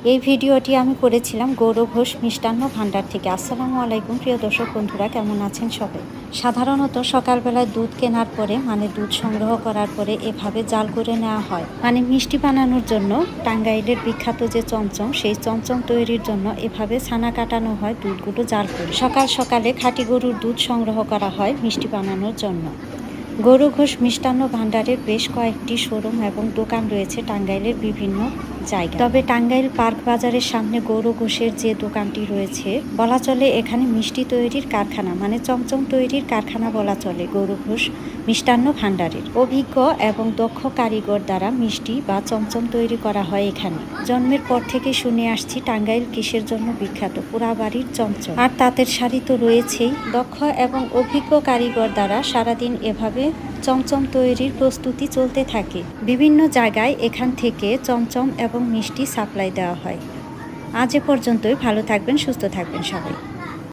এই ভিডিওটি আমি করেছিলাম গৌরব ঘোষ মিষ্টান্ন ভাণ্ডার থেকে। আসসালামু আলাইকুম প্রিয় দর্শক বন্ধুরা, কেমন আছেন সবাই? সাধারণত সকালবেলায় দুধ কেনার পরে দুধ সংগ্রহ করার পরে এভাবে জাল করে নেওয়া হয়। মিষ্টি বানানোর জন্য টাঙ্গাইলের বিখ্যাত যে চমচম, সেই চমচম তৈরির জন্য এভাবে ছানা কাটানো হয় দুধগুলো জাল করে। সকাল সকালে খাঁটি গরুর দুধ সংগ্রহ করা হয় মিষ্টি বানানোর জন্য। গৌরব ঘোষ মিষ্টান্ন ভাণ্ডারের বেশ কয়েকটি শোরুম এবং দোকান রয়েছে টাঙ্গাইলের বিভিন্ন জায়গা। তবে টাঙ্গাইল পার্ক বাজারের সামনে গৌরব ঘোষের যে দোকানটি রয়েছে, বলা চলে এখানে মিষ্টি তৈরির কারখানা, চমচম তৈরির কারখানা বলা চলে গৌরব ঘোষ মিষ্টান্ন ভাণ্ডারের। অভিজ্ঞ এবং দক্ষ কারিগর দ্বারা মিষ্টি বা চমচম তৈরি করা হয় এখানে। জন্মের পর থেকে শুনে আসছি টাঙ্গাইল কিসের জন্য বিখ্যাত, পোড়া বাড়ির চমচম। আর তাঁতের শাড়ি তো রয়েছেই। দক্ষ এবং অভিজ্ঞ কারিগর দ্বারা সারাদিন এভাবে চমচম তৈরির প্রস্তুতি চলতে থাকে। বিভিন্ন জায়গায় এখান থেকে চমচম এবং মিষ্টি সাপ্লাই দেওয়া হয়। আজ এ পর্যন্তই। ভালো থাকবেন, সুস্থ থাকবেন সবাই।